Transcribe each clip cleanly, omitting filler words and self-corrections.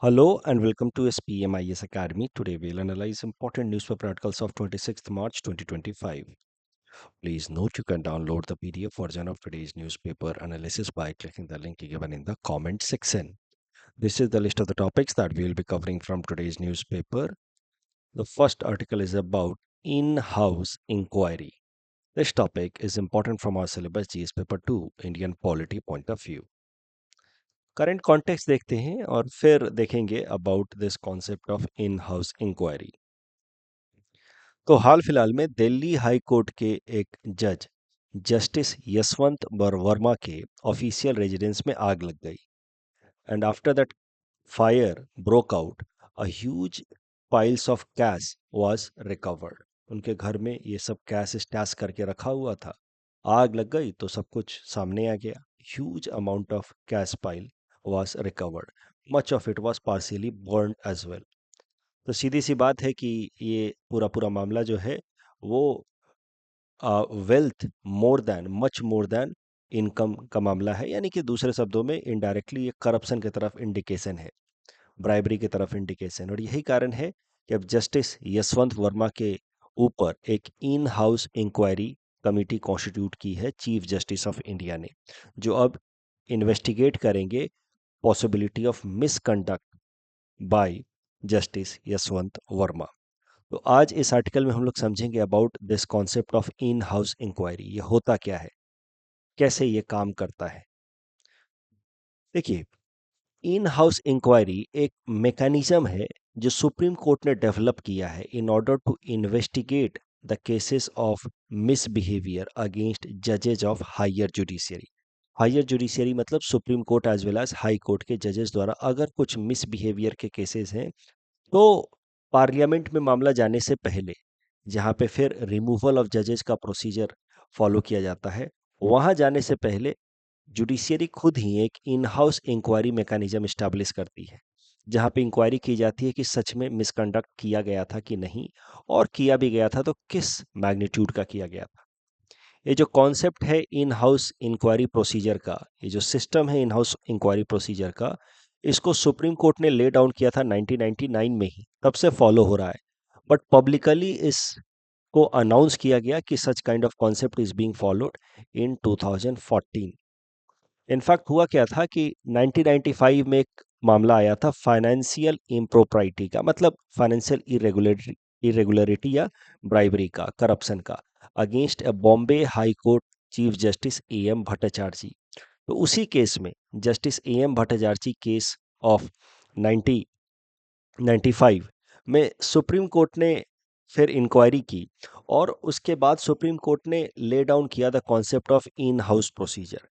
Hello and welcome to SPMIS Academy. Today we'll analyze important newspaper articles of 26th March 2025. Please note you can download the PDF version of today's newspaper analysis by clicking the link given in the comment section. This is the list of the topics that we will be covering from today's newspaper. The first article is about in-house inquiry. This topic is important from our syllabus GS paper 2 Indian polity point of view. Current context देखते हैं और फिर देखेंगे about this concept of in house inquiry. तो हाल फिलहाल में Delhi high Court के एक जज जस्टिस यशवंत वर्मा के ऑफिशियल रेजिडेंस में आग लग गई and after that fire broke out a huge piles of cash was recovered. उनके घर में ये सब कैश स्टैश करके रखा हुआ था, आग लग गई तो सब कुछ सामने आ गया। Huge amount of cash pile was recovered. Much of it was partially burned as well. तो सीधी सी बात है कि ये पूरा पूरा मामला जो है वो wealth more than much more than income का मामला है, यानी कि दूसरे शब्दों में इनडायरेक्टली ये करप्शन की तरफ इंडिकेशन है, ब्राइबरी की तरफ इंडिकेशन। और यही कारण है कि अब जस्टिस यशवंत वर्मा के ऊपर एक in house inquiry committee constitute की है चीफ जस्टिस ऑफ इंडिया ने, जो अब इन्वेस्टिगेट करेंगे possibility of misconduct by justice Yashwant Verma. तो आज इस आर्टिकल में हम लोग समझेंगे about this concept of in house inquiry. ये होता क्या है, कैसे ये काम करता है। देखिए, इन हाउस इंक्वायरी एक मैकेनिज्म है जो सुप्रीम कोर्ट ने डेवलप किया है in order to investigate the cases of misbehaviour against जजेज of higher judiciary. Higher judiciary मतलब Supreme Court as well as High Court के जजेस द्वारा अगर कुछ मिसबिहेवियर के केसेस हैं तो पार्लियामेंट में मामला जाने से पहले, जहाँ पे फिर रिमूवल ऑफ जजेस का प्रोसीजर फॉलो किया जाता है, वहां जाने से पहले जुडिशियरी खुद ही एक in house inquiry mechanism establish करती है, जहाँ पे इंक्वायरी की जाती है कि सच में मिसकंडक्ट किया गया था कि नहीं, और किया भी गया था तो किस मैग्नीट्यूड का किया गया था। ये जो कॉन्सेप्ट है इन हाउस इंक्वायरी प्रोसीजर का, ये जो सिस्टम है इन हाउस इंक्वायरी प्रोसीजर का, इसको सुप्रीम कोर्ट ने ले डाउन किया था 1999 में ही, तब से फॉलो हो रहा है। बट पब्लिकली इसको अनाउंस किया गया कि such kind of concept is being followed in 2014। In fact हुआ क्या था कि 1995 में एक मामला आया था फाइनेंशियल इम्प्रोप्राइटी का, मतलब फाइनेंशियल इरेगुलरिटी या ब्राइबरी का, करप्शन का, against a Bombay High Court chief justice A M Bhattacharya. तो उसी केस में justice A M Bhattacharya case of 1995 में सुप्रीम कोर्ट ने फिर इंक्वायरी की, और उसके बाद सुप्रीम कोर्ट ने ले डाउन किया the concept of in house procedure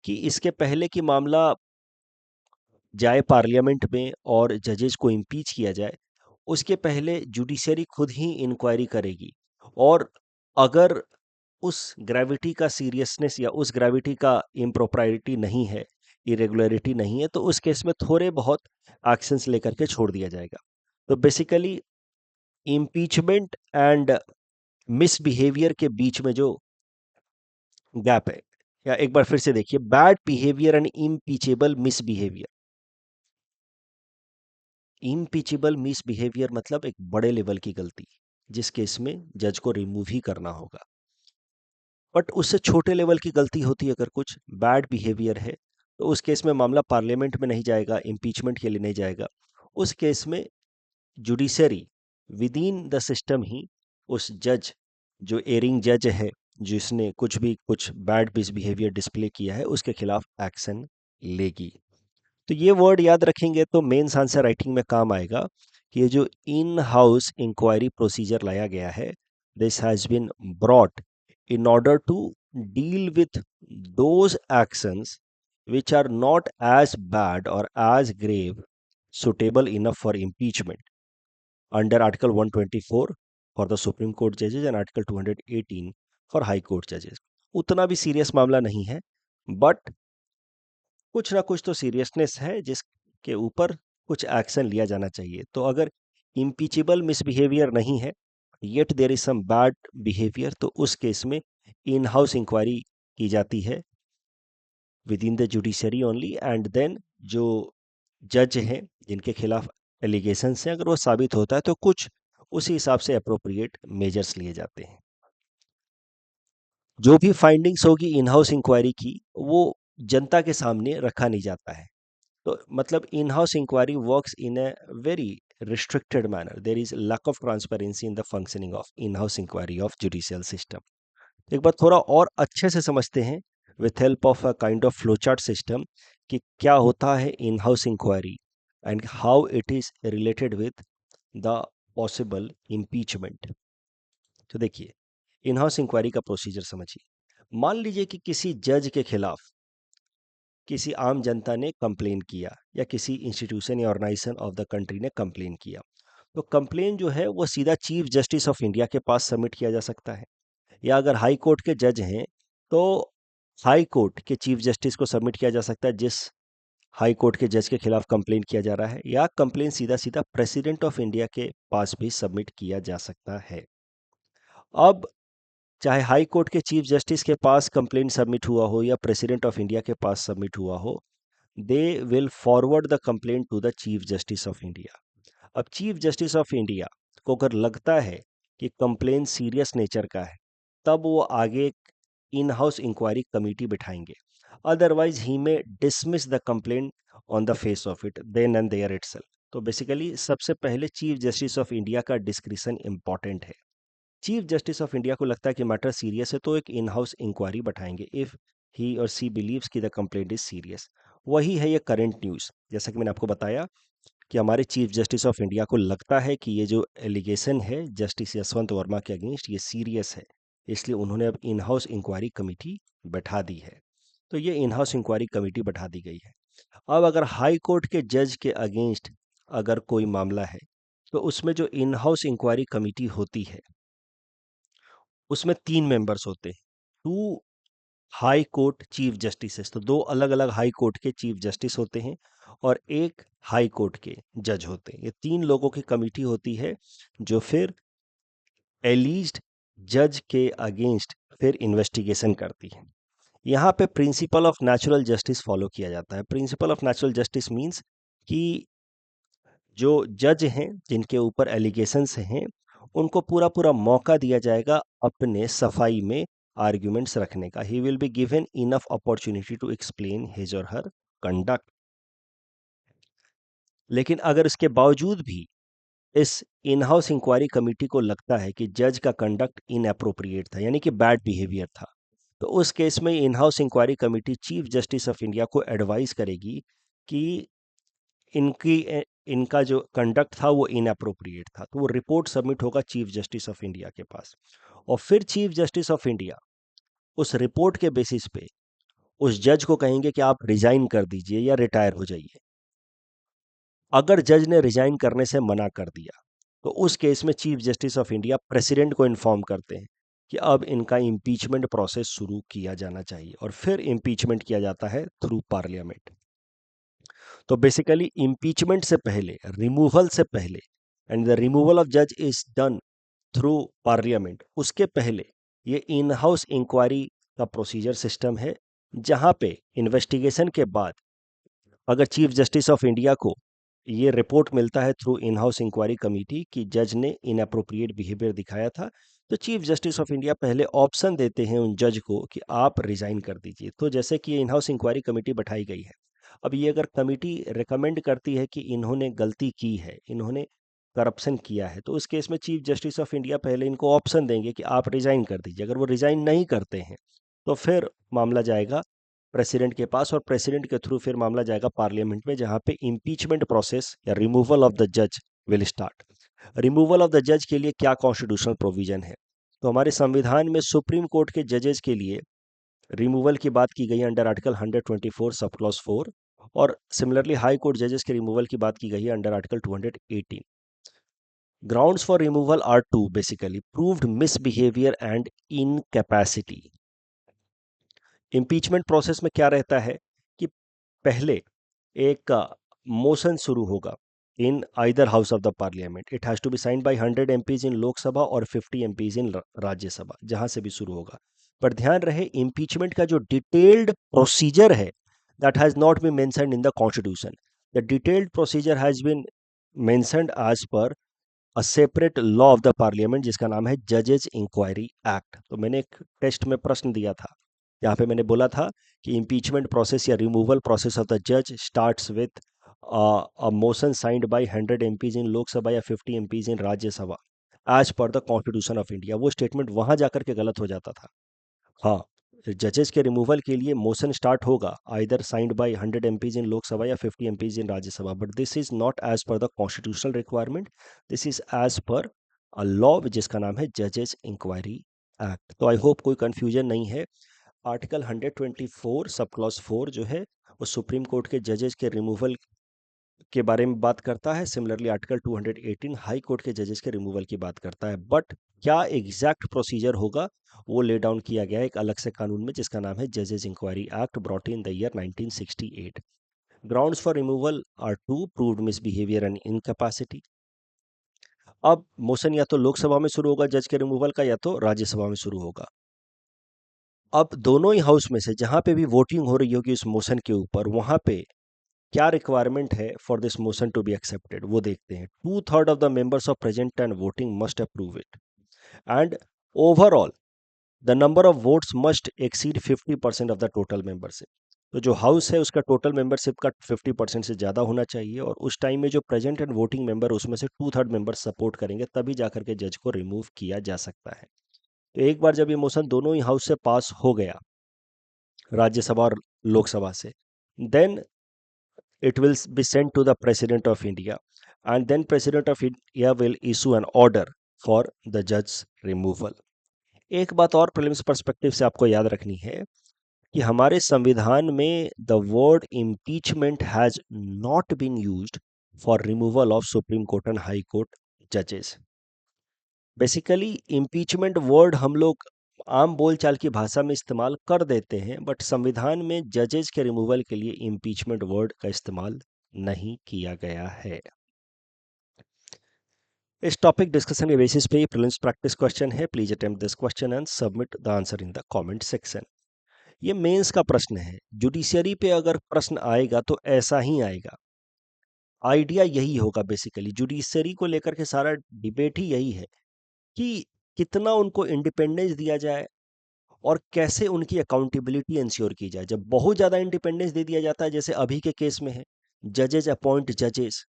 कि इसके पहले कि मामला जाए पार्लियामेंट में और जजेस को इम्पीच किया जाए, उसके पहले जुडिशरी खुद ही इंक्वायरी करेगी। और अगर उस ग्रेविटी का सीरियसनेस या उस ग्रेविटी का इम्प्रोप्राइटी नहीं है, इरेगुलरिटी नहीं है, तो उस केस में थोड़े बहुत एक्शंस लेकर के छोड़ दिया जाएगा। तो बेसिकली इम्पीचमेंट एंड मिसबिहेवियर के बीच में जो गैप है, या एक बार फिर से देखिए, bad behaviour and impeachable misbehaviour. Impeachable misbehaviour मतलब एक बड़े लेवल की गलती, जिस केस में जज को रिमूव ही करना होगा। बट उससे छोटे लेवल की गलती होती है, अगर कुछ बैड बिहेवियर है, तो उस केस में मामला पार्लियामेंट में नहीं जाएगा, इम्पीचमेंट के लिए नहीं जाएगा। उस केस में judiciary within the system ही उस जज, जो एरिंग जज है, जिसने कुछ बैड बिहेवियर डिस्प्ले किया है, उसके खिलाफ एक्शन लेगी। तो ये वर्ड याद रखेंगे तो मेंस आंसर राइटिंग में काम आएगा कि ये जो इन हाउस इंक्वायरी प्रोसीजर लाया गया है, this has been brought in order to deal with those actions which are not as bad or as grave suitable enough for impeachment under article 124 for the supreme court judges and article 218 for high court judges। उतना भी serious मामला नहीं है, but कुछ ना कुछ तो seriousness है जिसके ऊपर कुछ एक्शन लिया जाना चाहिए। तो अगर इम्पीचेबल मिसबिहेवियर नहीं है, yet there is some bad behaviour, तो उस केस में इन हाउस इंक्वायरी की जाती है within the judiciary only, and then जो जज हैं जिनके खिलाफ एलिगेशंस हैं, अगर वो साबित होता है तो कुछ उसी हिसाब से अप्रोप्रिएट मेजर्स लिए जाते हैं। जो भी फाइंडिंग्स होगी इन हाउस इंक्वायरी की, वो जनता के सामने रखा नहीं जाता है। तो मतलब in house inquiry works in a very restricted manner. There is lack of transparency in the functioning of in-house inquiry of judicial system. एक बार थोड़ा और अच्छे से समझते हैं with help of a kind of flowchart system कि क्या होता है in house inquiry and how it is related with the possible impeachment. तो देखिए, इन हाउस इंक्वायरी का प्रोसीजर समझिए। मान लीजिए कि किसी जज के खिलाफ किसी आम जनता ने कंप्लेन किया या किसी इंस्टीट्यूशन या ऑर्गेनाइजेशन ऑफ द कंट्री ने कंप्लेन किया, तो कंप्लेन जो है वो सीधा चीफ जस्टिस ऑफ इंडिया के पास सबमिट किया जा सकता है, या अगर हाई कोर्ट के जज हैं तो हाई कोर्ट के चीफ जस्टिस को सबमिट किया जा सकता है जिस हाई कोर्ट के जज के खिलाफ कंप्लेन किया जा रहा है, या कंप्लेन सीधा सीधा प्रेसिडेंट ऑफ इंडिया के पास भी सबमिट किया जा सकता है। अब चाहे हाई कोर्ट के चीफ जस्टिस के पास कंप्लेन सबमिट हुआ हो या प्रेसिडेंट ऑफ इंडिया के पास सबमिट हुआ हो, they will forward the complaint to the chief justice of India. अब चीफ जस्टिस ऑफ इंडिया को अगर लगता है कि कंप्लेन सीरियस नेचर का है, तब वो आगे इन हाउस इंक्वायरी कमेटी बिठाएंगे। अदरवाइज ही में dismiss the complaint on the face of it then and there itself. तो बेसिकली सबसे पहले चीफ जस्टिस ऑफ इंडिया का डिस्क्रिशन इंपॉर्टेंट है। चीफ जस्टिस ऑफ इंडिया को लगता है कि मैटर सीरियस है तो एक इन हाउस इंक्वायरी बैठाएंगे if he or she believes कि द कंप्लेंट इज सीरियस। वही है ये करंट न्यूज़। जैसा कि मैंने आपको बताया कि हमारे चीफ जस्टिस ऑफ इंडिया को लगता है कि ये जो एलिगेशन है जस्टिस यशवंत वर्मा के अगेंस्ट ये सीरियस है, इसलिए उन्होंने अब इन हाउस इंक्वायरी कमेटी बैठा दी है। तो ये इन हाउस इंक्वायरी कमेटी बैठा दी गई है। अब अगर हाई कोर्ट के जज के अगेंस्ट अगर कोई मामला है, तो उसमें जो इन हाउस इंक्वायरी कमेटी होती है उसमें 3 मेंबर्स होते हैं। 2 हाई कोर्ट चीफ जस्टिसेस, तो 2 अलग-अलग हाई कोर्ट के चीफ जस्टिस होते हैं और 1 हाई कोर्ट के जज होते हैं। ये 3 लोगों की कमिटी होती है जो फिर एलीज्ड जज के अगेंस्ट फिर इन्वेस्टिगेशन करती है। यहाँ पे principle of natural justice follow किया जाता है। Principle of natural justice means कि जो जज हैं जिनके ऊपर एलिगेशंस हैं उनको पूरा पूरा मौका दिया जाएगा अपने सफाई में आर्ग्यूमेंट्स रखने का। He will be given enough opportunity to explain his or her conduct. लेकिन अगर इसके बावजूद भी इस इन हाउस इंक्वायरी कमेटी को लगता है कि जज का कंडक्ट इनअप्रोप्रिएट था, यानी कि बैड बिहेवियर था, तो उस केस में in house inquiry committee chief justice of India को एडवाइस करेगी कि इनकी इनका जो कंडक्ट था वो इनअप्रोप्रिएट था, तो वो रिपोर्ट सबमिट होगा चीफ जस्टिस ऑफ इंडिया के पास। और फिर चीफ जस्टिस ऑफ इंडिया उस रिपोर्ट के बेसिस पे उस जज को कहेंगे कि आप रिजाइन कर दीजिए या रिटायर हो जाइए। अगर जज ने रिजाइन करने से मना कर दिया तो उस केस में chief justice of India president को इन्फॉर्म करते हैं कि अब इनका इम्पीचमेंट प्रोसेस शुरू किया जाना चाहिए, और फिर इम्पीचमेंट किया जाता है थ्रू पार्लियामेंट। तो बेसिकली इम्पीचमेंट से पहले, रिमूवल से पहले, एंड द रिमूवल ऑफ जज इज डन थ्रू पार्लियामेंट, उसके पहले ये इन हाउस इंक्वायरी का प्रोसीजर सिस्टम है, जहां पे इन्वेस्टिगेशन के बाद अगर चीफ जस्टिस ऑफ इंडिया को ये रिपोर्ट मिलता है through in house inquiry committee कि जज ने इनअप्रोप्रिएट बिहेवियर दिखाया था, तो चीफ जस्टिस ऑफ इंडिया पहले ऑप्शन देते हैं उन जज को कि आप रिजाइन कर दीजिए। तो जैसे कि ये इन हाउस इंक्वायरी कमेटी बैठाई गई है, अब ये अगर कमेटी रिकमेंड करती है कि इन्होंने गलती की है, इन्होंने करप्शन किया है, तो उस केस में चीफ जस्टिस ऑफ इंडिया पहले इनको ऑप्शन देंगे कि आप रिजाइन कर दीजिए। अगर वो रिजाइन नहीं करते हैं तो फिर मामला जाएगा प्रेसिडेंट के पास, और प्रेसिडेंट के थ्रू फिर मामला जाएगा पार्लियामेंट में, जहां पे इम्पीचमेंट प्रोसेस या रिमूवल ऑफ द जज will start. Removal of the जज के लिए क्या कॉन्स्टिट्यूशनल प्रोविजन है? तो हमारे संविधान में सुप्रीम कोर्ट के जजेस के लिए रिमूवल की बात की गई है अंडर आर्टिकल 124 सब क्लॉज 4, और सिमिलरली हाई कोर्ट जजेस के रिमूवल की बात की गई है under article 218। Grounds for removal are two, basically proved misbehaviour and incapacity. Impeachment process में क्या रहता है कि पहले एक मोशन शुरू होगा in either house of the parliament. It has to be signed by 100 MPs in Lok Sabha और 50 एमपीज इन राज्यसभा, जहां से भी शुरू होगा। पर ध्यान रहे इम्पीचमेंट का जो डिटेल्ड प्रोसीजर है that has not been mentioned in the constitution. The detailed procedure has been mentioned as per a separate law of the parliament जिसका नाम है जजेस इंक्वायरी एक्ट। तो मैंने एक टेस्ट में प्रश्न दिया था, यहाँ पे मैंने बोला था कि इम्पीचमेंट प्रोसेस या रिमूवल प्रोसेस ऑफ द जज starts with a motion signed by 100 MPs in लोक सभा या 50 MPs in Rajya Sabha as per the constitution of India. वो स्टेटमेंट वहां जाकर के गलत हो जाता था। हाँ, जजेस के रिमूवल के लिए मोशन स्टार्ट होगा either signed by 100 MPs in Lok Sabha या 50 MPs in Rajya Sabha, but this is not as per the constitutional requirement, this is as per a law जिसका नाम है जजेस इंक्वायरी एक्ट। तो आई होप कोई कंफ्यूजन नहीं है। आर्टिकल 124 सब क्लॉज 4 जो है वो सुप्रीम कोर्ट के जजेस के रिमूवल के बारे में बात करता है। सिमिलरली आर्टिकल 218 हाई कोर्ट के जजेस के रिमूवल की बात करता है। बट क्या एग्जैक्ट प्रोसीजर होगा वो ले डाउन किया गया है एक अलग से कानून में जिसका नाम है जजेस inquiry act brought in the year 1968। Grounds for removal are two proved misbehaviour and incapacity. अब मोशन या तो लोकसभा में शुरू होगा जज के रिमूवल का या तो राज्यसभा में शुरू होगा। अब दोनों ही हाउस में से जहां पे भी वोटिंग हो रही होगी इस मोशन के ऊपर वहां पे क्या रिक्वायरमेंट है for this motion to be accepted वो देखते हैं। 2/3 of the members of present and voting must approve it and overall the number of votes must exceed 50% of the total membership. तो जो हाउस है उसका टोटल मेंबरशिप का 50% से ज़्यादा होना चाहिए और उस टाइम में जो प्रेजेंट एंड वोटिंग मेंबर उसमें से 2/3 मेंबर सपोर्ट करेंगे तभी जाकर के जज को रिमूव किया जा सकता है। तो एक बार जब ये मोशन दोनों ही हाउस से पास हो गया राज्यसभा और लोकसभा से, then it will be sent to the president of India and then president of India will issue an order for the judge's removal। एक बात और प्रीलिम्स पर्सपेक्टिव से आपको याद रखनी है कि हमारे संविधान में the word impeachment has not been used for removal of supreme court and high court जजेस। बेसिकली इम्पीचमेंट वर्ड हम लोग आम बोलचाल की भाषा में इस्तेमाल कर देते हैं बट संविधान में जजेस के रिमूवल के लिए इम्पीचमेंट वर्ड का इस्तेमाल नहीं किया गया है। इस टॉपिक डिस्कशन के बेसिस पे ये प्रीलिम्स प्रैक्टिस क्वेश्चन है। Please attempt this question and submit the answer in the comment section. ये मेंस का प्रश्न है। जुडिशियरी पे अगर प्रश्न आएगा तो ऐसा ही आएगा। आइडिया यही होगा बेसिकली जुडिशियरी को लेकर के सारा डिबेट ही यही है कि कितना उनको इंडिपेंडेंस दिया जाए और कैसे उनकी अकाउंटेबिलिटी इंश्योर की जाए। जब बहुत ज़्यादा इंडिपेंडेंस दे दिया जाता है जैसे अभी के केस में है, जजेस अपॉइंट जजेस,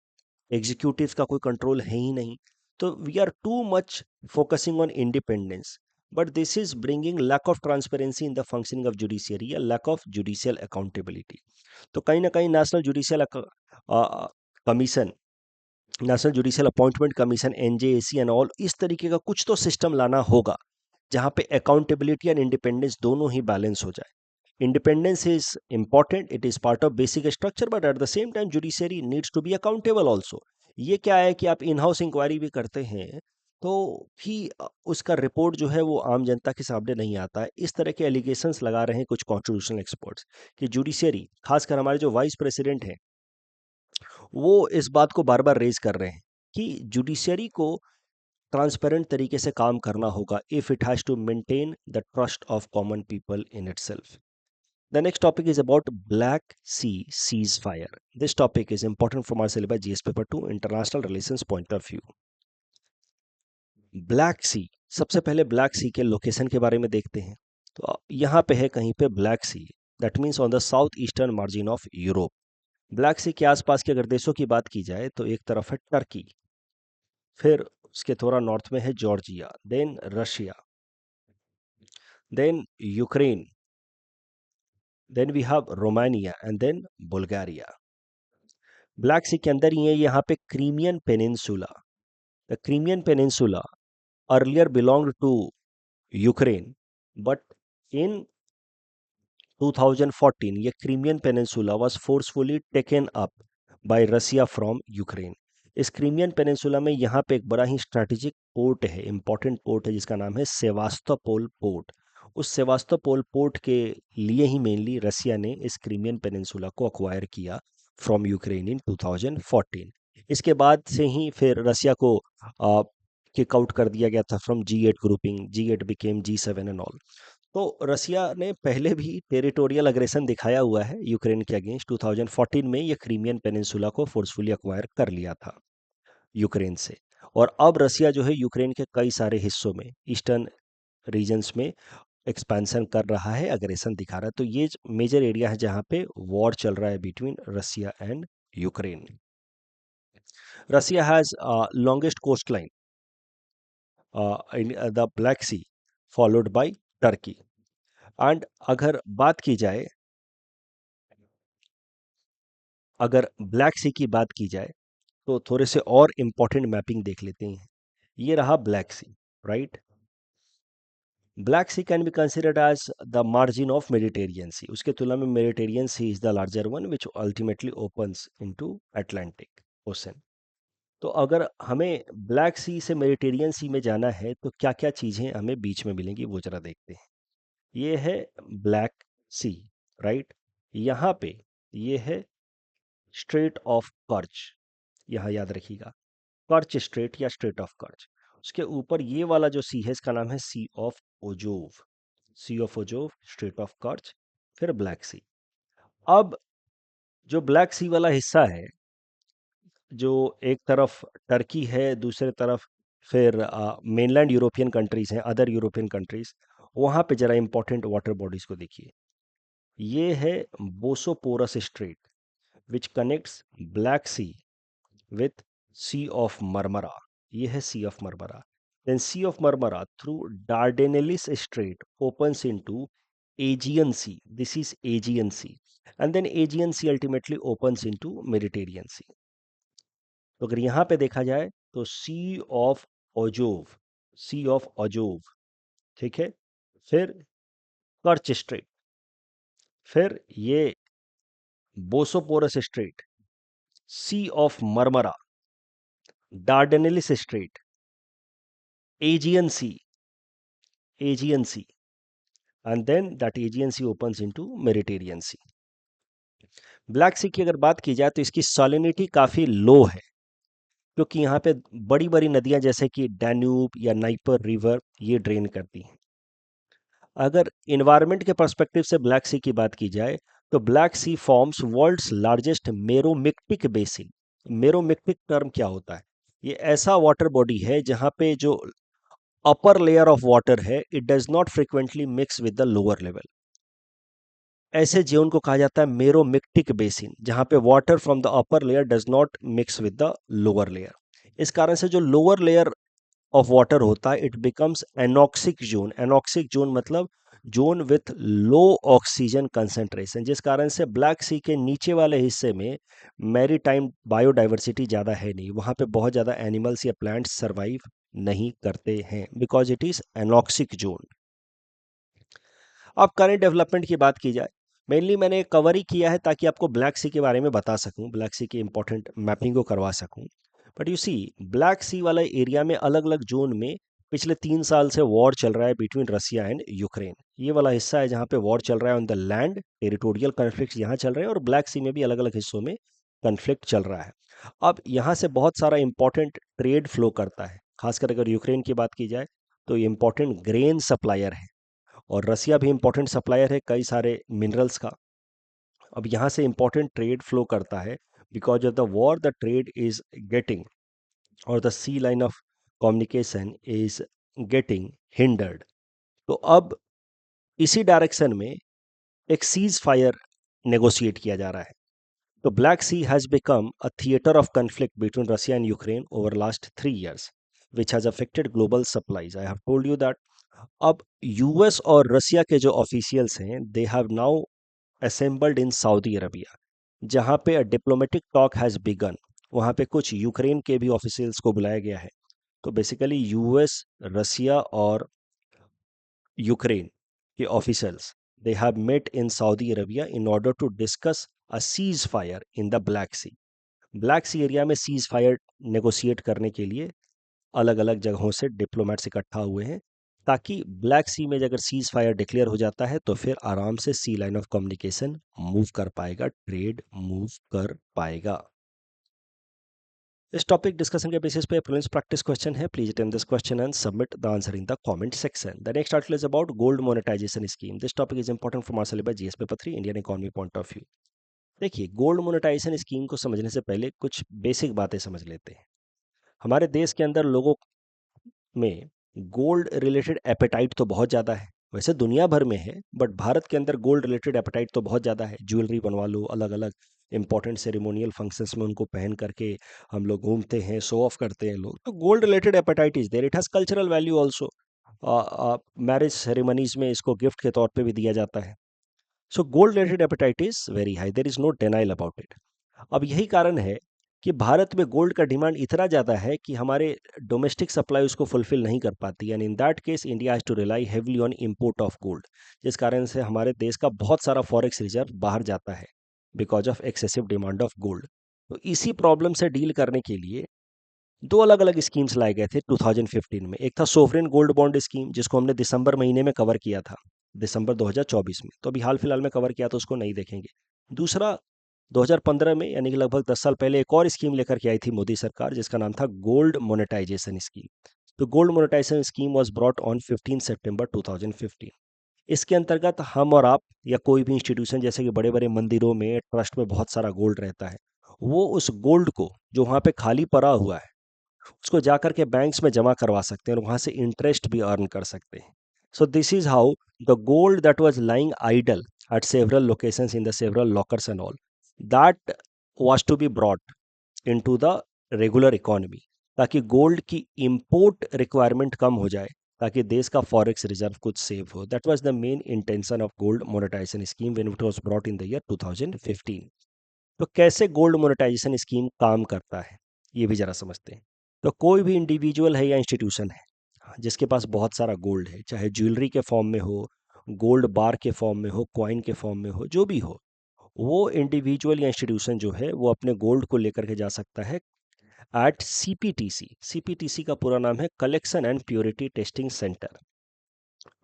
एग्जीक्यूटिव का कोई कंट्रोल है ही नहीं, तो we are too much focusing on independence but this is bringing lack of transparency in the functioning of judiciary या लैक ऑफ जुडिशियल अकाउंटेबिलिटी। तो कहीं ना कहीं national judicial commission, national judicial appointment commission, NJAC and all, इस तरीके का कुछ तो सिस्टम लाना होगा जहां पे अकाउंटेबिलिटी एंड इंडिपेंडेंस दोनों ही बैलेंस हो जाए। Independence is important, it is part of basic structure but at the same time judiciary needs to be accountable also. ये क्या है कि आप इन हाउस इंक्वायरी भी करते हैं तो भी उसका रिपोर्ट जो है वो आम जनता के सामने नहीं आता है। इस तरह के एलिगेशंस लगा रहे हैं कुछ कॉन्स्टिट्यूशनल एक्सपर्ट्स कि जुडिशियरी, खासकर हमारे जो वाइस प्रेसिडेंट हैं, वो इस बात को बार बार रेज कर रहे हैं कि जुडिशियरी को ट्रांसपेरेंट तरीके से काम करना होगा if it has to maintain the trust of common people in itself. The next topic is about Black Sea ceasefire. This topic is important from our syllabus GS paper 2 international relations point of view. Black Sea, सबसे पहले black Sea के location के बारे में देखते हैं। तो यहाँ पे है कहीं पे Black Sea, that means on the south eastern margin of Europe. Black Sea के आसपास के अगर देशों की बात की जाए तो एक तरफ है टर्की, फिर उसके थोड़ा नॉर्थ में है Georgia, then Russia, then Ukraine, then we have Romania and then Bulgaria. Black Sea के अंदर ही है यहाँ पे Crimean peninsula. The Crimean peninsula earlier belonged to Ukraine but in 2014 ये Crimean peninsula was forcefully taken up by Russia from Ukraine. इस Crimean peninsula में यहाँ पे एक बड़ा ही स्ट्रैटेजिक पोर्ट है, इंपॉर्टेंट पोर्ट है जिसका नाम है सेवास्तोपोल पोर्ट। उस सेवास्तोपोल पोर्ट के लिए ही मेनली रसिया ने इस क्रीमियन पेनिनसुला को अक्वायर किया फ्रॉम यूक्रेन इन 2014। इसके बाद से ही फिर रसिया को किक आउट कर दिया गया था from G8 grouping, G8 became G7 and all. तो रसिया ने पहले भी टेरिटोरियल अग्रेशन दिखाया हुआ है यूक्रेन के अगेंस्ट। 2014 में ये क्रीमियन पेनिनसुला को फोर्सफुली अक्वायर कर लिया था यूक्रेन से। और अब रसिया जो है यूक्रेन के कई सारे हिस्सों में, ईस्टर्न रीजन्स में एक्सपेंशन कर रहा है, अग्रेशन दिखा रहा है। तो ये मेजर एरिया है जहाँ पे वॉर चल रहा है between Russia and Ukraine. Russia has longest coast line in the Black Sea, followed by Turkey. And अगर ब्लैक सी की बात की जाए तो थोड़े से और इंपॉर्टेंट मैपिंग देख लेते हैं। ये रहा Black Sea, right. Black Sea can be considered as the margin of Mediterranean Sea. उसके तुलना में Mediterranean Sea is the larger one which ultimately opens into Atlantic Ocean. तो अगर हमें ब्लैक सी से मेडिटेरियन सी में जाना है तो क्या क्या चीज़ें हमें बीच में मिलेंगी वो जरा देखते हैं। ये है ब्लैक सी, राइट। यहाँ पे ये है स्ट्रेट ऑफ कर्च, यहाँ याद रखिएगा, कर्च स्ट्रेट या स्ट्रेट ऑफ कर्च। उसके ऊपर ये वाला जो सी है इसका नाम है Sea of Azov, Sea of Azov, Strait of Kerch, फिर ब्लैक सी। अब जो ब्लैक सी वाला हिस्सा है, जो एक तरफ टर्की है, दूसरे तरफ फिर मेनलैंड यूरोपियन कंट्रीज हैं, अदर यूरोपियन कंट्रीज, वहाँ पे जरा इंपॉर्टेंट वाटर बॉडीज को देखिए। ये है Bosporus Strait which connects Black Sea with Sea of Marmara. ये है Sea of Marmara. Then Sea of Marmara through Dardanelles Strait opens into Aegean Sea. This is Aegean Sea. And then Aegean Sea ultimately opens into Mediterranean Sea. तो अगर यहाँ पे देखा जाए तो सी of Azov, Sea of ओजोव, ठीक है, फिर कर्च स्ट्रेट, फिर ये Bosporus Strait, Sea of Marmara, Dardanelles Strait, Aegean Sea, Aegean Sea, and then that Aegean Sea opens into Mediterranean Sea. Black Sea की अगर बात की जाए तो इसकी सॉलिनिटी काफ़ी लो है, क्योंकि यहाँ पे बड़ी बड़ी नदियाँ जैसे कि डैन्यूब या नाइपर रिवर ये ड्रेन करती हैं। अगर इन्वायरमेंट के पर्सपेक्टिव से ब्लैक सी की बात की जाए तो Black Sea forms world's largest meromictic basin. Meromictic term क्या होता है? ये ऐसा वाटर बॉडी है जहाँ पे जो अपर लेयर ऑफ वाटर है it does not frequently mix with the lower level. ऐसे जोन को कहा जाता है मेरोमिक्टिक बेसिन, जहाँ पे water from the upper layer does not mix with the lower layer. इस कारण से जो लोअर लेयर ऑफ वाटर होता है it becomes anoxic zone. Anoxic zone मतलब zone with low oxygen concentration, जिस कारण से ब्लैक सी के नीचे वाले हिस्से में मैरी टाइम बायोडाइवर्सिटी ज़्यादा है नहीं, वहाँ पे बहुत ज़्यादा एनिमल्स या प्लांट्स सर्वाइव नहीं करते हैं because it is anoxic zone. अब करंट डेवलपमेंट की बात की जाए, मेनली मैंने कवर ही किया है ताकि आपको ब्लैक सी के बारे में बता सकूं, ब्लैक सी की इंपॉर्टेंट मैपिंग को करवा सकूं। बट यू सी ब्लैक सी वाला एरिया में अलग अलग जोन में पिछले 3 साल से वॉर चल रहा है बिटवीन रसिया एंड यूक्रेन। ये वाला हिस्सा है जहाँ पे वॉर चल रहा है on the land, territorial conflict यहाँ चल रहे हैं, और ब्लैक सी में भी अलग अलग हिस्सों में कन्फ्लिक्ट चल रहा है। अब यहाँ से बहुत सारा इंपॉर्टेंट ट्रेड फ्लो करता है, खासकर अगर यूक्रेन की बात की जाए तो ये इंपॉर्टेंट ग्रेन सप्लायर है, और रसिया भी इंपॉर्टेंट सप्लायर है कई सारे मिनरल्स का। अब यहाँ से इंपॉर्टेंट ट्रेड फ्लो करता है, because of the war the trade is getting, और the sea line of communication is getting hindered. तो अब इसी डायरेक्शन में एक सीज फायर नेगोशिएट किया जा रहा है। तो Black Sea has become a theatre of conflict between Russia and Ukraine over last 3 years, which has affected global supplies. I have told you that अब यूएस और रसिया के जो ऑफिशियल्स हैं they have now assembled in Saudi Arabia, जहां पे a diplomatic talk has begun. वहां पे कुछ यूक्रेन के भी ऑफिशियल्स को बुलाया गया है। तो बेसिकली यूएस, रसिया और यूक्रेन के officials they have met in Saudi Arabia in order to discuss a cease fire in the Black Sea. Black Sea area में सीज फायर नेगोशिएट करने के लिए अलग अलग जगहों से डिप्लोमेट्स इकट्ठा हुए हैं, ताकि ब्लैक सी में अगर सीज फायर डिक्लेयर हो जाता है तो फिर आराम से sea line of communication move कर पाएगा, ट्रेड मूव कर पाएगा। इस टॉपिक डिस्कशन के बेसिस पे प्रीलिम्स प्रैक्टिस क्वेश्चन है. Please attempt this question and submit the answer in the comment section. The next article is about gold monetisation scheme. This topic is important for our syllabus GS paper 3 Indian economy point of view. देखिए, gold monetisation scheme को समझने से पहले कुछ basic बातें समझ लेते हैं. हमारे देश के अंदर लोगों में गोल्ड रिलेटेड एपेटाइट तो बहुत ज़्यादा है. वैसे दुनिया भर में है, बट भारत के अंदर गोल्ड रिलेटेड एपेटाइट तो बहुत ज़्यादा है. ज्वेलरी बनवा लो, अलग अलग इंपॉर्टेंट सेरेमोनियल फंक्शंस में उनको पहन करके हम लोग घूमते हैं, शो ऑफ करते हैं लोग. तो gold related appetite is there. It has cultural value also. Marriage ceremonies में इसको गिफ्ट के तौर पे भी दिया जाता है. So gold related appetite is very high. There is no denial about it. अब यही कारण है कि भारत में गोल्ड का डिमांड इतना ज़्यादा है कि हमारे डोमेस्टिक सप्लाई उसको फुलफिल नहीं कर पाती. And in that case India has to rely heavily on import of gold. जिस कारण से हमारे देश का बहुत सारा फॉरेक्स रिजर्व बाहर जाता है because of excessive demand of gold. तो इसी प्रॉब्लम से डील करने के लिए दो अलग अलग स्कीम्स लाए गए थे 2015 में. एक था सोवरेन गोल्ड बॉन्ड स्कीम, जिसको हमने दिसंबर महीने में कवर किया था, दिसंबर 2024 में. तो अभी हाल फिलहाल में कवर किया, तो उसको नहीं देखेंगे. दूसरा 2015 में, यानी कि लगभग 10 साल पहले, एक और स्कीम लेकर के आई थी मोदी सरकार, जिसका नाम था गोल्ड मोनेटाइजेशन स्कीम. तो gold monetisation scheme was brought on 15 सितंबर 2015. इसके अंतर्गत हम और आप या कोई भी इंस्टीट्यूशन, जैसे कि बड़े बड़े मंदिरों में, ट्रस्ट में बहुत सारा गोल्ड रहता है, वो उस गोल्ड को जो वहाँ पे खाली पड़ा हुआ है उसको जाकर के बैंक्स में जमा करवा सकते हैं और वहाँ से इंटरेस्ट भी अर्न कर सकते हैं. So this is how the gold that was lying idle at several locations in the several lockers and all, that was to be brought into the regular economy, ताकि गोल्ड की import requirement कम हो जाए, ताकि देश का forex reserve कुछ save हो. That was the main intention of gold monetisation scheme when it was brought in the year 2015. तो कैसे गोल्ड मोनेटाइजेशन स्कीम काम करता है, ये भी जरा समझते हैं. तो कोई भी इंडिविजुअल है या इंस्टीट्यूशन है जिसके पास बहुत सारा गोल्ड है, चाहे ज्वेलरी के फॉर्म में हो, गोल्ड बार के फॉर्म में हो, कॉइन के फॉर्म में हो, जो भी हो, वो इंडिविजुअल या इंस्टीट्यूशन जो है वो अपने गोल्ड को लेकर के जा सकता है एट सीपीटीसी. सीपीटीसी का पूरा नाम है collection and purity testing centre,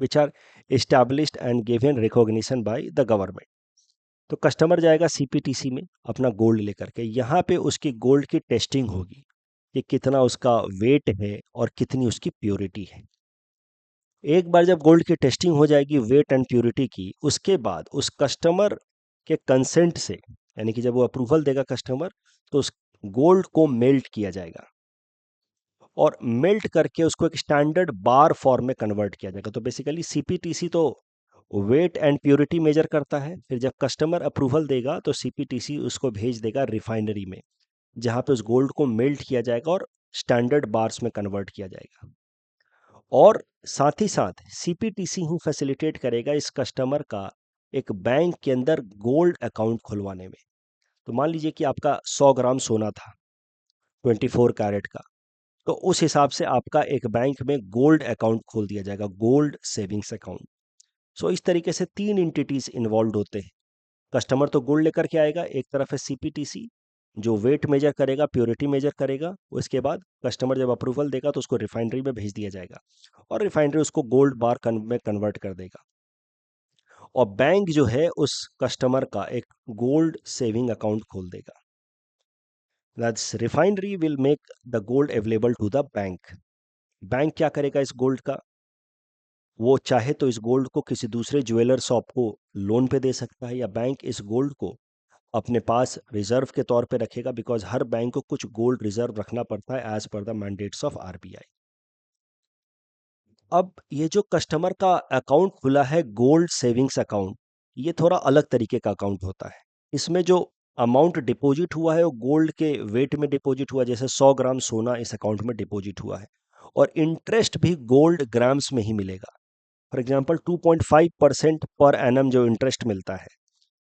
which are established and given recognition by the government. तो कस्टमर जाएगा सीपीटीसी में अपना गोल्ड लेकर के. यहाँ पे उसकी गोल्ड की टेस्टिंग होगी कि कितना उसका वेट है और कितनी उसकी प्योरिटी है. एक बार जब गोल्ड की टेस्टिंग हो जाएगी वेट एंड प्योरिटी की, उसके बाद उस कस्टमर के कंसेंट से, यानी कि जब वो अप्रूवल देगा कस्टमर, तो उस गोल्ड को मेल्ट किया जाएगा और मेल्ट करके उसको एक स्टैंडर्ड बार फॉर्म में कन्वर्ट किया जाएगा. तो बेसिकली सीपीटीसी तो वेट एंड प्योरिटी मेजर करता है. फिर जब कस्टमर अप्रूवल देगा तो सीपीटीसी उसको भेज देगा रिफाइनरी में, जहाँ पे उस गोल्ड को मेल्ट किया जाएगा और स्टैंडर्ड बार्स में कन्वर्ट किया जाएगा. और साथ ही साथ सीपीटीसी ही फैसिलिटेट करेगा इस कस्टमर का एक बैंक के अंदर गोल्ड अकाउंट खुलवाने में. तो मान लीजिए कि आपका 100 ग्राम सोना था 24 कैरेट का, तो उस हिसाब से आपका एक बैंक में गोल्ड अकाउंट खोल दिया जाएगा, गोल्ड सेविंग्स अकाउंट. सो इस तरीके से तीन एंटिटीज इन्वॉल्व होते हैं. कस्टमर तो गोल्ड लेकर के आएगा, एक तरफ है सीपीटीसी जो वेट मेजर करेगा, प्योरिटी मेजर करेगा. उसके बाद कस्टमर जब अप्रूवल देगा तो उसको रिफाइनरी में भेज दिया जाएगा और रिफाइनरी उसको गोल्ड बार में कन्वर्ट कर देगा. और बैंक जो है उस कस्टमर का एक गोल्ड सेविंग अकाउंट खोल देगा. That's refinery will make the gold available to the bank. Bank क्या करेगा इस गोल्ड का, वो चाहे तो इस गोल्ड को किसी दूसरे ज्वेलर शॉप को लोन पे दे सकता है, या बैंक इस गोल्ड को अपने पास रिजर्व के तौर पे रखेगा, बिकॉज हर बैंक को कुछ गोल्ड रिजर्व रखना पड़ता है as per the mandates of RBI. अब ये जो कस्टमर का अकाउंट खुला है गोल्ड सेविंग्स अकाउंट, ये थोड़ा अलग तरीके का अकाउंट होता है. इसमें जो अमाउंट डिपॉजिट हुआ है वो गोल्ड के वेट में डिपॉजिट हुआ, जैसे 100 ग्राम सोना इस अकाउंट में डिपॉजिट हुआ है, और इंटरेस्ट भी गोल्ड ग्राम्स में ही मिलेगा. फॉर एग्जांपल 2.5% पर एनम जो इंटरेस्ट मिलता है.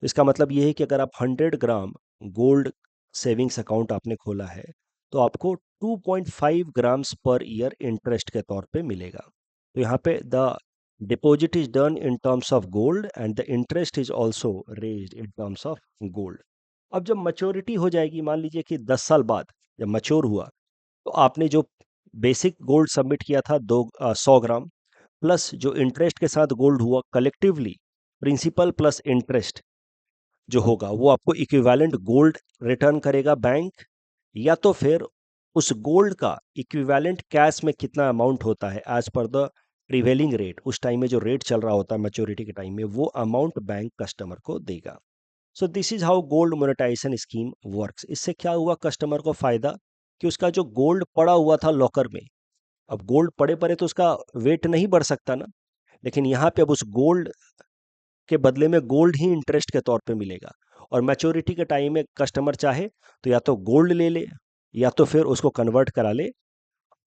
इसका मतलब ये है कि अगर आप 100 ग्राम गोल्ड सेविंग्स अकाउंट आपने खोला है, तो आपको 2.5 ग्राम्स पर ईयर इंटरेस्ट के तौर पे मिलेगा. तो यहाँ पे the deposit is done in terms of gold and the interest is also raised in terms of gold. अब जब मैच्योरिटी हो जाएगी, मान लीजिए कि 10 साल बाद जब मैच्योर हुआ, तो आपने जो बेसिक गोल्ड सबमिट किया था 100 ग्राम, प्लस जो इंटरेस्ट के साथ गोल्ड हुआ, कलेक्टिवली प्रिंसिपल प्लस इंटरेस्ट जो होगा वो आपको इक्विवेलेंट गोल्ड रिटर्न करेगा बैंक, या तो फिर उस गोल्ड का इक्विवेलेंट कैश में कितना अमाउंट होता है as per the prevailing rate, उस टाइम में जो रेट चल रहा होता है मैच्योरिटी के टाइम में, वो अमाउंट बैंक कस्टमर को देगा। So this is how gold monetisation scheme works. इससे क्या हुआ कस्टमर को फायदा कि उसका जो गोल्ड पड़ा हुआ था लॉकर में, अब गोल्ड पड़े पड़े तो उसका वेट नहीं बढ़ सकता ना, लेकिन यहाँ पे अब उस गोल्ड के बदले में गोल्ड ही इंटरेस्ट के तौर पे मिलेगा। और मैच्योरिटी के टाइम में कस्टमर चाहे तो या तो गोल्ड ले ले या तो फिर उसको कन्वर्ट करा ले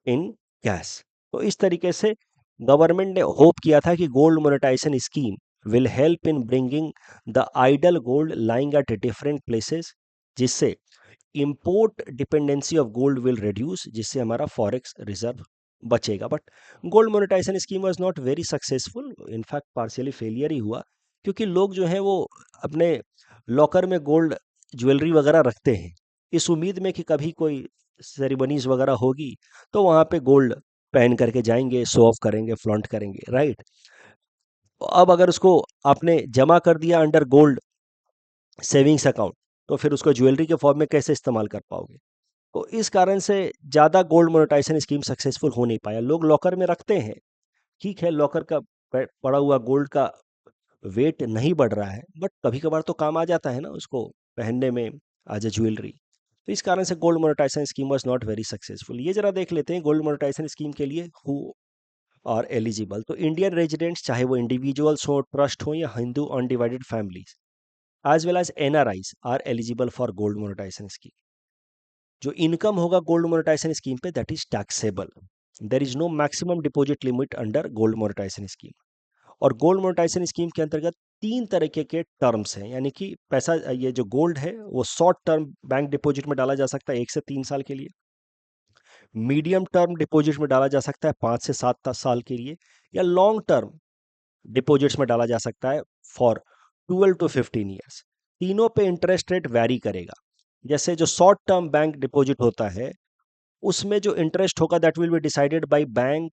इन कैश। तो इस तरीके से गवर्नमेंट ने होप किया था कि gold monetisation scheme will help in bringing the idle gold lying at different places, जिससे import dependency of gold will reduce, जिससे हमारा फॉरेक्स रिजर्व बचेगा। But gold monetisation scheme was not very successful, in fact partially failure ही हुआ, क्योंकि लोग जो हैं वो अपने लॉकर में गोल्ड ज्वेलरी वगैरह रखते हैं इस उम्मीद में कि कभी कोई सेरेमनीज वगैरह होगी तो वहां पे गोल्ड पहन करके जाएंगे, शो ऑफ करेंगे, फ्लॉन्ट करेंगे, राइट। अब अगर उसको आपने जमा कर दिया अंडर गोल्ड सेविंग्स अकाउंट, तो फिर उसको ज्वेलरी के फॉर्म में कैसे इस्तेमाल कर पाओगे। तो इस कारण से ज़्यादा गोल्ड मोनेटाइजेशन स्कीम सक्सेसफुल हो नहीं पाया। लोग लॉकर में रखते हैं, ठीक है, लॉकर का पड़ा हुआ गोल्ड का वेट नहीं बढ़ रहा है, बट कभी कभार तो काम आ जाता है ना उसको पहनने में एज ए ज्वेलरी। तो इस कारण से gold monetisation scheme was not very successful. ये जरा देख लेते हैं गोल्ड मोनेटाइजेशन स्कीम के लिए हु आर एलिजिबल। तो इंडियन रेजिडेंट्स, चाहे वो इंडिविजुअल्स हो, ट्रस्ट हो, या Hindu undivided families, as well as NRIs are eligible for gold monetization scheme. जो इनकम होगा गोल्ड मोनेटाइजेशन स्कीम पे that is taxable. There is no maximum deposit limit under gold monetisation scheme. और gold monetisation scheme के अंतर्गत तीन तरीके के terms हैं, यानी कि पैसा, ये जो गोल्ड है वो शॉर्ट टर्म बैंक डिपॉजिट में डाला जा सकता है 1 से 3 साल के लिए, मीडियम टर्म डिपॉजिट में डाला जा सकता है 5 से 7 साल के लिए, या लॉन्ग टर्म डिपॉजिट्स में डाला जा सकता है फॉर 12 to 15 ईयर्स। तीनों पे इंटरेस्ट रेट वैरी करेगा। जैसे जो शॉर्ट टर्म बैंक डिपॉजिट होता है उसमें जो इंटरेस्ट होगा that will be decided by bank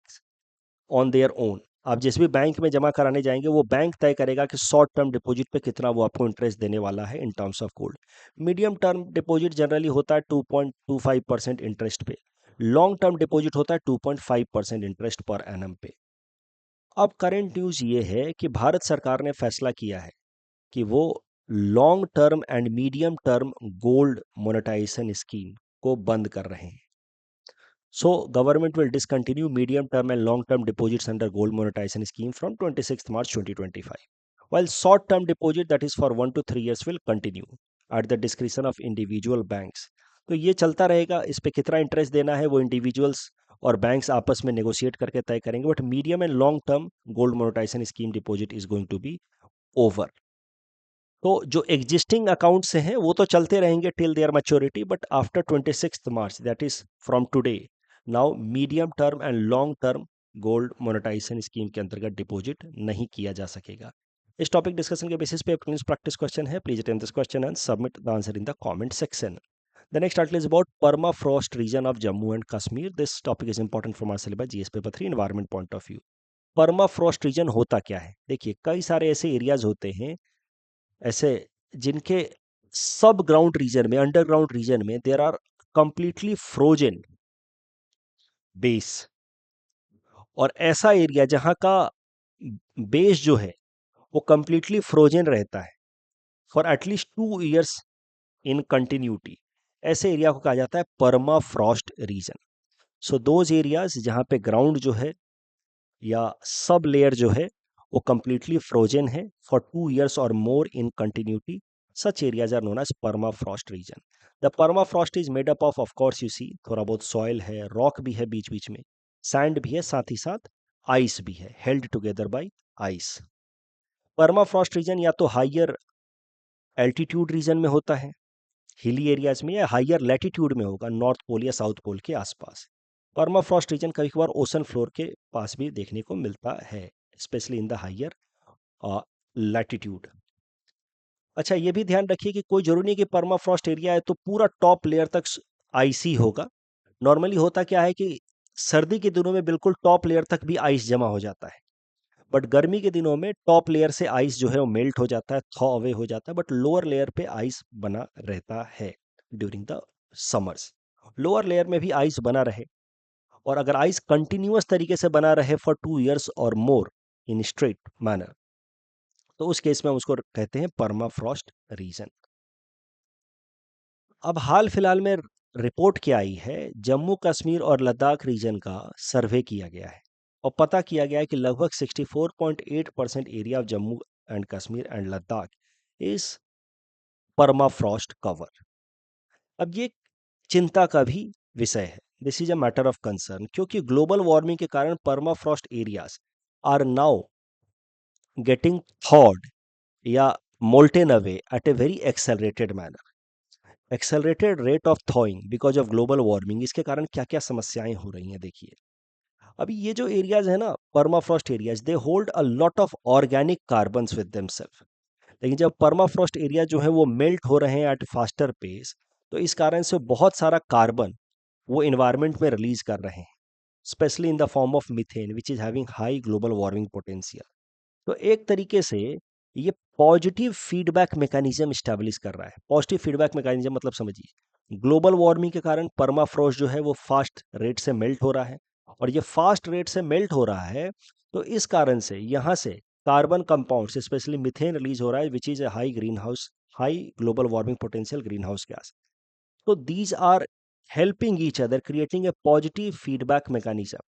on their own. आप जिस भी बैंक में जमा कराने जाएंगे वो बैंक तय करेगा कि शॉर्ट टर्म डिपॉजिट पे कितना वो आपको इंटरेस्ट देने वाला है in terms of gold. Medium term deposit generally होता है 2.25% इंटरेस्ट पे, लॉन्ग टर्म डिपॉजिट होता है 2.5% इंटरेस्ट पर एनम पे। अब करंट न्यूज़ ये है कि भारत सरकार ने फैसला किया है कि वो long term and medium term gold monetisation scheme को बंद कर रहे हैं। So government will discontinue medium term and long term deposits under gold monetisation scheme from 26 March 2025, while short term deposit that is for 1 to 3 years will continue at the discretion of individual banks। तो ये चलता रहेगा, इस पे कितना interest देना है वो इंडिविजुअल्स और बैंक्स आपस में नेगोशिएट करके तय करेंगे, but medium and long term gold monetisation scheme deposit is going to be over. तो जो एग्जिस्टिंग अकाउंट्स हैं वो तो चलते रहेंगे till their maturity, but after 26 March that is from today, now medium term and long term gold monetisation scheme के अंतर्गत deposit नहीं किया जा सकेगा। इस टॉपिक डिस्कशन के बेसिस पे प्रीलिम्स प्रैक्टिस क्वेश्चन है, please attempt this question and submit the answer in the comment section. The next article is about permafrost region of Jammu and Kashmir. This topic is important from our syllabus GS paper 3 environment point of view। Permafrost region होता क्या है? देखिए कई सारे ऐसे areas होते हैं ऐसे जिनके सब ग्राउंड रीजन में, अंडरग्राउंड रीजन में there are completely frozen base, और ऐसा एरिया जहां का बेस जो है वो कंप्लीटली फ्रोजन रहता है for at least 2 years in continuity, ऐसे एरिया को कहा जाता है permafrost region. So those areas जहां पे ग्राउंड जो है या सब लेयर जो है वो कंप्लीटली फ्रोजन है फॉर 2 years और more in continuity, such areas are known as permafrost region. The permafrost is made up of course you see, थोड़ा बहुत सॉइल है, रॉक भी है बीच बीच में, सैंड भी है, साथ ही साथ आइस भी है, held together by ice. Permafrost region या तो हाइयर एल्टीट्यूड रीजन में होता है, हिली एरियाज में, या हाइयर लैटिट्यूड में होगा, नॉर्थ पोल या साउथ पोल के आसपास। परमाफ्रॉस्ट रीजन कभी कभार ओशन फ्लोर के पास भी देखने को मिलता है, specially in the higher latitude. अच्छा ये भी ध्यान रखिए कि कोई जरूरी नहीं कि परमाफ्रॉस्ट एरिया है तो पूरा टॉप लेयर तक आइसी होगा। नॉर्मली होता क्या है कि सर्दी के दिनों में बिल्कुल टॉप लेयर तक भी आइस जमा हो जाता है, बट गर्मी के दिनों में टॉप लेयर से आइस जो है वो मेल्ट हो जाता है, थॉ अवे हो जाता है, बट लोअर लेयर पे आइस बना रहता है during the summers. Lower layer में भी आइस बना रहे, और अगर आइस कंटिन्यूअस तरीके से बना रहे फॉर 2 years और मोर इन स्ट्रेट मैनर, तो उस केस में हम उसको कहते हैं परमाफ्रॉस्ट रीजन। अब हाल फिलहाल में रिपोर्ट क्या आई है, जम्मू कश्मीर और लद्दाख रीजन का सर्वे किया गया है और पता किया गया है कि लगभग 64.8% area of Jammu and Kashmir and Ladakh is permafrost cover. अब ये चिंता का भी विषय है, this is a matter of concern, क्योंकि ग्लोबल वार्मिंग के कारण permafrost areas are now getting thawed या molten away at a very accelerated manner. Accelerated rate of thawing because of global warming, इसके कारण क्या क्या समस्याएं हो रही हैं देखिए। अभी ये जो एरियाज है ना, permafrost areas, they hold a lot of organic carbons with themselves. लेकिन जब परमाफ्रॉस्ट एरिया जो है वो मेल्ट हो रहे हैं एट फास्टर पेस, तो इस कारण से बहुत सारा कार्बन वो इन्वायरमेंट में रिलीज कर रहे हैं, specially in the form of methane which is having high global warming potential. तो एक तरीके से ये पॉजिटिव फीडबैक मैकेनिज्म स्टैब्लिश कर रहा है। पॉजिटिव फीडबैक मैकेनिज्म मतलब समझिए, ग्लोबल वार्मिंग के कारण परमाफ्रॉस्ट जो है वो फास्ट रेट से मेल्ट हो रहा है, और ये फास्ट रेट से मेल्ट हो रहा है, तो इस कारण से यहाँ से carbon compounds specially methane release हो रहा है which is a high green house, high global warming potential green house gas. तो these are helping each other, creating a positive feedback mechanism.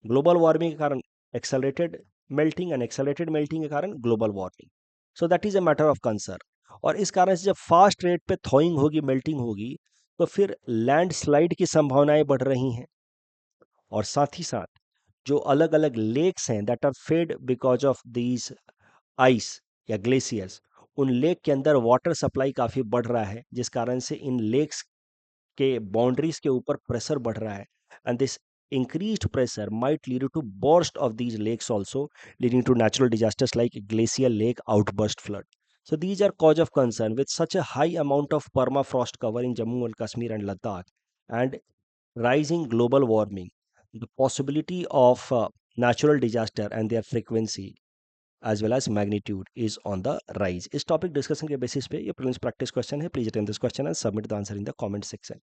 Global warming के कारण accelerated melting, and accelerated melting के कारण global warming. So that is a matter of concern. और इस कारण से जब फास्ट रेट पे थॉइंग होगी, मेल्टिंग होगी, तो फिर लैंडस्लाइड की संभावनाएं बढ़ रही हैं। और साथ ही साथ जो अलग अलग लेक्स हैं that are fed because of these ice या ग्लेशियर्स, उन लेक के अंदर वाटर सप्लाई काफ़ी बढ़ रहा है, जिस कारण से इन लेक्स के बाउंड्रीज के ऊपर प्रेशर बढ़ रहा है, and this increased pressure might lead to burst of these lakes also, leading to natural disasters like glacial lake outburst flood. So these are cause of concern with such a high amount of permafrost cover in Jammu and Kashmir and Ladakh, and rising global warming, the possibility of natural disaster and their frequency as well as magnitude is on the rise. इस topic discussion के basis पे ये prelims practice question है। Please attempt this question and submit the answer in the comment section.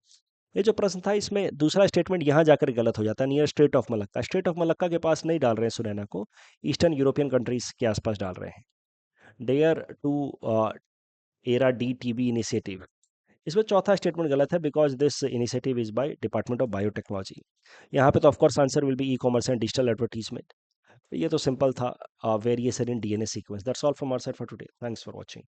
ये जो प्रश्न था इसमें दूसरा स्टेटमेंट यहाँ जाकर गलत हो जाता है, near straight of Malacca. Straight of Malacca के पास नहीं डाल रहे हैं सुनैना को, ईस्टर्न यूरोपियन कंट्रीज के आसपास डाल रहे हैं। Dare to era D T B initiative, इसमें चौथा स्टेटमेंट गलत है, because this initiative is by department of biotechnology. यहाँ पे तो of course answer will be E commerce and digital advertisement. ये तो सिंपल था, variation in DNA sequence. That's all from our side for today, thanks for watching.